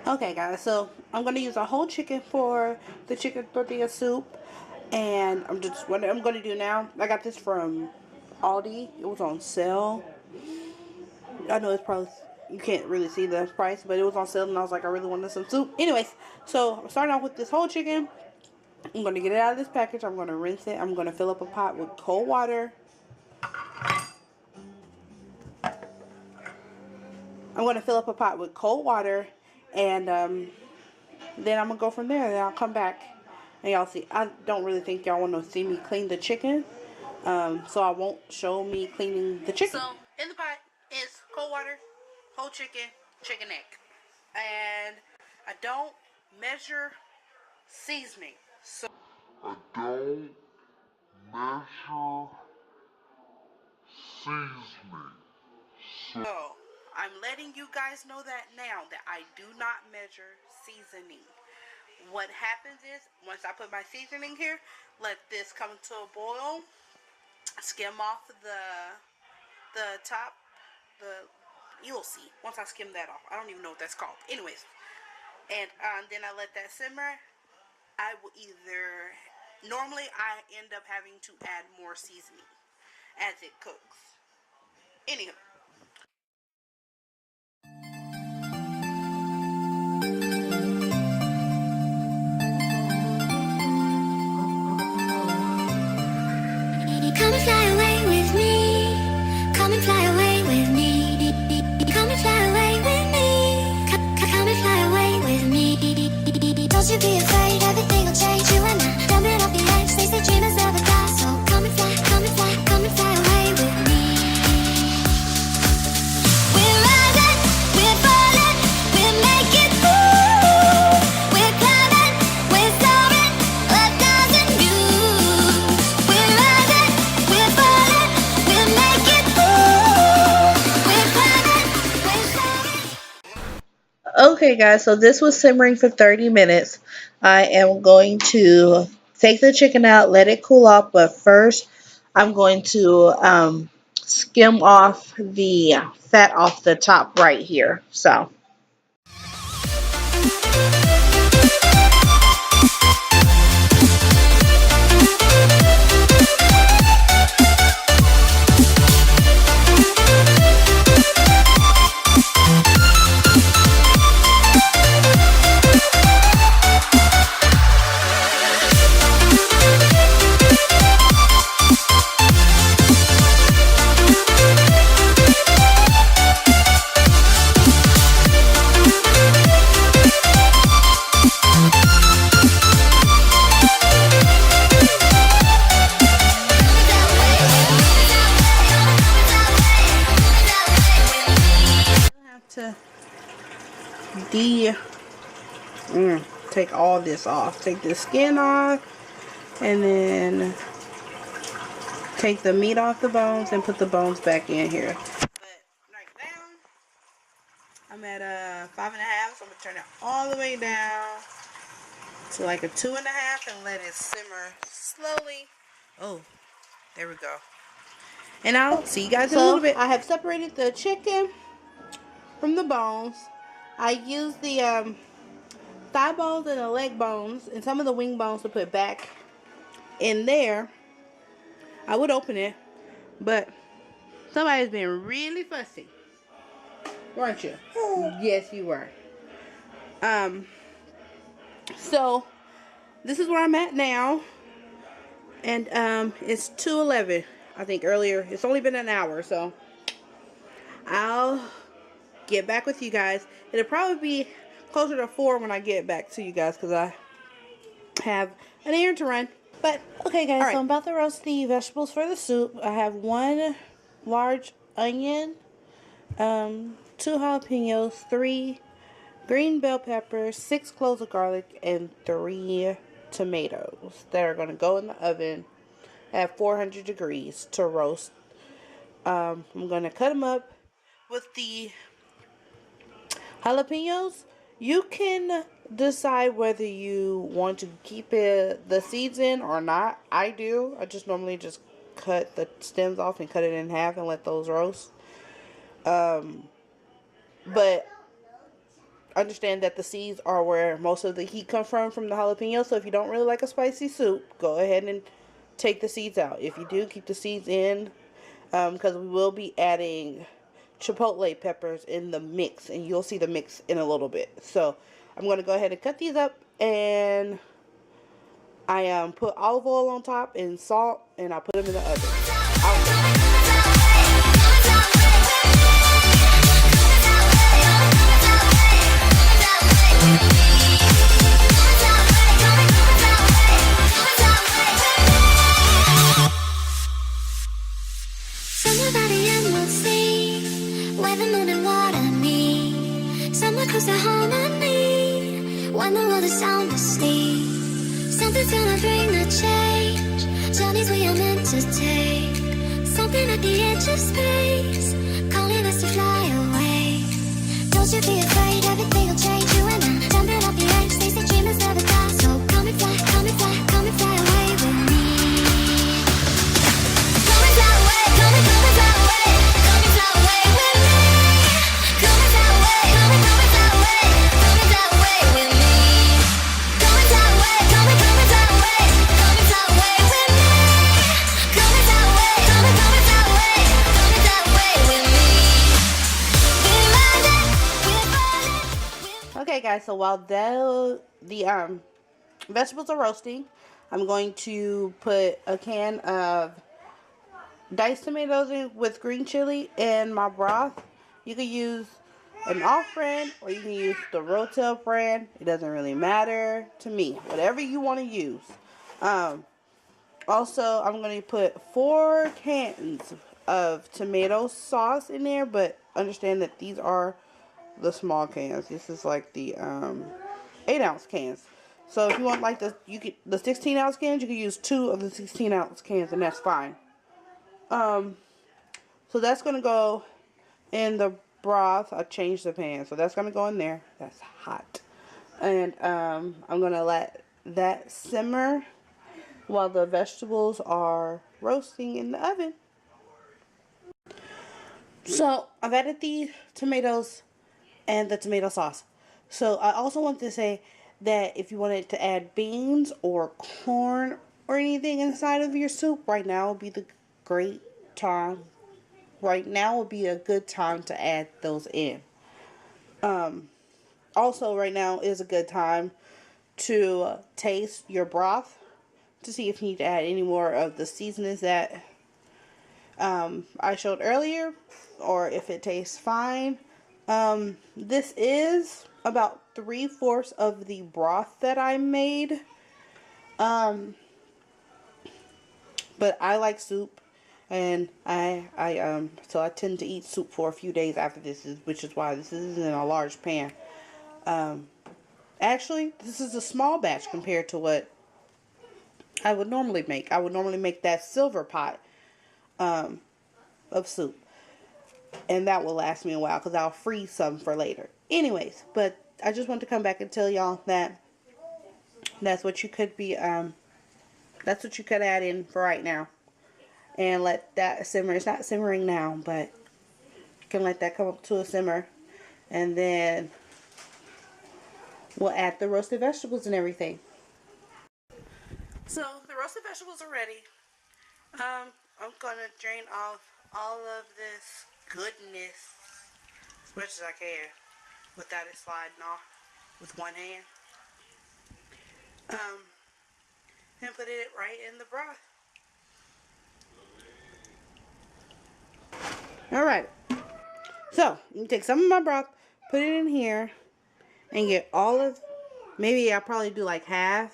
Okay guys, so I'm going to use a whole chicken for the chicken tortilla soup. And what I'm going to do now, I got this from Aldi. It was on sale. I know it's probably, you can't really see the price, but it was on sale and I was like, I really wanted some soup. Anyways, so I'm starting off with this whole chicken. I'm going to get it out of this package. I'm going to rinse it. I'm going to fill up a pot with cold water. And then I'm going to go from there. Then I'll come back and y'all see. I don't really think y'all want to see me clean the chicken. So I won't show me cleaning the chicken. So in the pot is cold water, whole chicken, chicken neck. And I don't measure seasoning. So I'm letting you guys know that now, that I do not measure seasoning. What happens is, once I put my seasoning here, let this come to a boil, skim off the top, you'll see once I skim that off. I don't even know what that's called. Anyways, and then I let that simmer. I will normally I end up having to add more seasoning as it cooks. Anywho. Come and fly away with me. Come and fly away with me. Come and fly away with me. Come and fly away with me. Don't you be afraid, everything will change. You and I, jumping off the edge. They say dreamers never die. So come and fly, come and fly, come and fly away with me. We're rising, we're falling, we're making moves. We're climbing, we're soaring, a thousand views. We're rising, we're falling, we're making moves. We're climbing, we're soaring. Okay guys, so this was simmering for 30 minutes. I am going to take the chicken out, let it cool off, but first I'm going to skim off the fat off the top right here. So take all this off. Take the skin off and then take the meat off the bones and put the bones back in here. But right now I'm at a 5.5, so I'm gonna turn it all the way down to like a 2.5 and let it simmer slowly. Oh, there we go. And I'll see you guys in a little bit. I have separated the chicken from the bones. I used the thigh bones and the leg bones and some of the wing bones to put back in there. I would open it, but somebody's been really fussy, weren't you? Yes, you were. So this is where I'm at now, and it's 2:11. I think earlier. It's only been an hour, so I'll get back with you guys. It'll probably be closer to 4 when I get back to you guys because I have an errand to run. But okay guys, right. So I'm about to roast the vegetables for the soup. I have 1 large onion, 2 jalapenos, 3 green bell peppers, 6 cloves of garlic, and 3 tomatoes that are going to go in the oven at 400 degrees to roast. I'm going to cut them up with the jalapenos. You can decide whether you want to keep the seeds in or not. I do. I just normally just cut the stems off and cut it in half and let those roast. But understand that the seeds are where most of the heat comes from the jalapeno. So if you don't really like a spicy soup, go ahead and take the seeds out. If you do, keep the seeds in, because we will be adding chipotle peppers in the mix, and you'll see the mix in a little bit. So I'm going to go ahead and cut these up, and I put olive oil on top and salt, and I put them in the oven. Somebody in the sea, where the moon and water meet. Somewhere close to harmony, when the world is sound asleep. Something's gonna bring a change, journeys we are meant to take. Something at the edge of space, calling us to fly away. Don't you be afraid, everything will change. You and I, jumping off the edge, they say dreamers never die. So come and fly, come and fly, come and fly away with me. Come and fly away, come and fly away, come and fly away with me. Come and fly away, come and fly away, come and fly away with me. Come and fly away, come and fly away, come and fly away with me. Come and fly away, come and fly away, come and fly away with me. Okay, guys. So while the vegetables are roasting, I'm going to put a can of diced tomatoes in with green chili in my broth. You can use an off brand or you can use the Rotel brand. It doesn't really matter to me. Whatever you want to use. Also, I'm going to put 4 cans of tomato sauce in there, but understand that these are the small cans. This is like the 8-ounce cans. So if you want like the 16-ounce cans, you can use 2 of the 16-ounce cans, and that's fine. So that's gonna go in the broth. I changed the pan, so that's gonna go in there. That's hot, and I'm gonna let that simmer while the vegetables are roasting in the oven. So I've added the tomatoes and the tomato sauce. So I also want to say that if you wanted to add beans or corn or anything inside of your soup, right now would be the great time. Right now would be a good time to add those in. Also, right now is a good time to taste your broth to see if you need to add any more of the seasonings that I showed earlier, or if it tastes fine. This is about 3/4 of the broth that I made. But I like soup, and so I tend to eat soup for a few days after this, which is why this is in a large pan. Actually, this is a small batch compared to what I would normally make. I would normally make that silver pot of soup. And that will last me a while because I'll freeze some for later. Anyways, but I just want to come back and tell y'all that that's what you could be, that's what you could add in for right now. And let that simmer. It's not simmering now, but you can let that come up to a simmer. And then we'll add the roasted vegetables and everything. So the roasted vegetables are ready. I'm going to drain off all of this goodness as much as I can without it sliding off with one hand. And put it right in the broth. Alright. So, you take some of my broth, put it in here, and get all of, maybe I'll probably do like half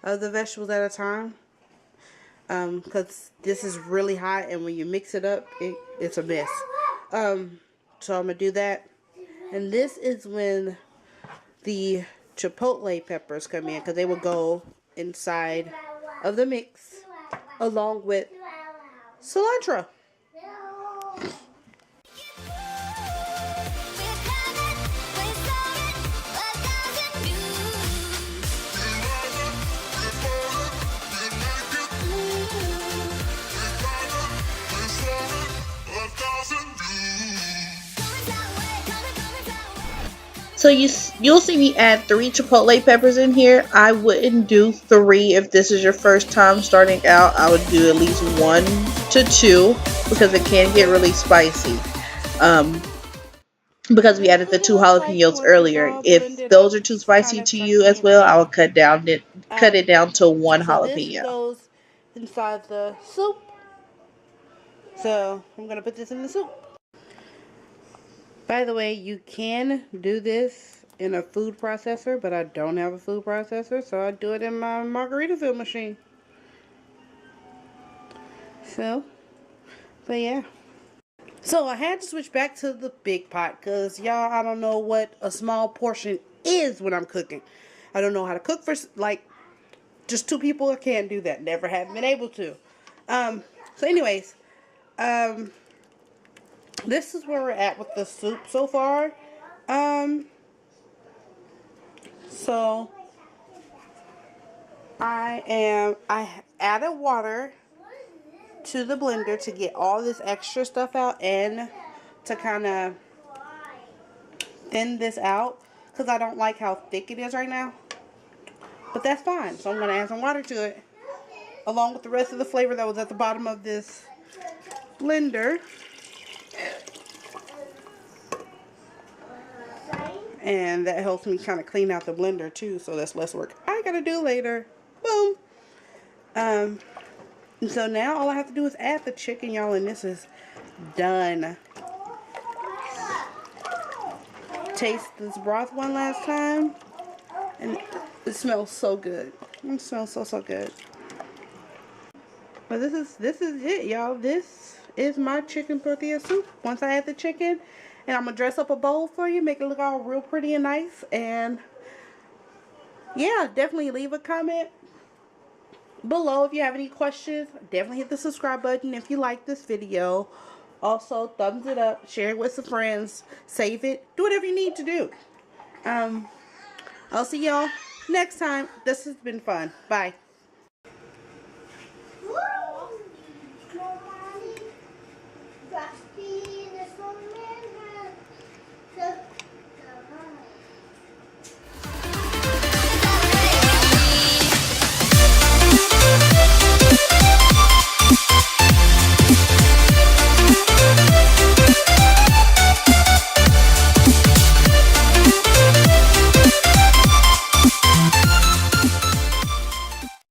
of the vegetables at a time. Because this is really hot, and when you mix it up, it's a mess. So I'm going to do that. And this is when the chipotle peppers come in, because they will go inside of the mix along with cilantro. So you'll see me add 3 chipotle peppers in here. I wouldn't do 3 if this is your first time starting out. I would do at least 1 to 2 because it can get really spicy. Because we added the 2 jalapenos earlier. If those are too spicy to you as well, I will cut it down to 1 So this jalapeno. goes inside the soup. So I'm gonna put this in the soup. By the way, you can do this in a food processor, but I don't have a food processor, so I do it in my Margaritaville machine. So, but yeah. So I had to switch back to the big pot because y'all, I don't know what a small portion is when I'm cooking. I don't know how to cook for like just 2 people. I can't do that. Never have been able to. So anyways, this is where we're at with the soup so far. So I added water to the blender to get all this extra stuff out and to kind of thin this out because I don't like how thick it is right now. But that's fine. So I'm going to add some water to it along with the rest of the flavor that was at the bottom of this blender. And that helps me kind of clean out the blender too, so that's less work I gotta do later. Boom. And so now all I have to do is add the chicken, y'all, and this is done. Taste this broth one last time, and it smells so good. It smells so good. But this is it, y'all. This is my chicken tortilla soup. Once I add the chicken, and I'm gonna dress up a bowl for you, make it look all real pretty and nice. And yeah, definitely leave a comment below if you have any questions. Definitely hit the subscribe button if you like this video. Also, thumbs it up, share it with some friends, save it, do whatever you need to do. I'll see y'all next time. This has been fun. Bye.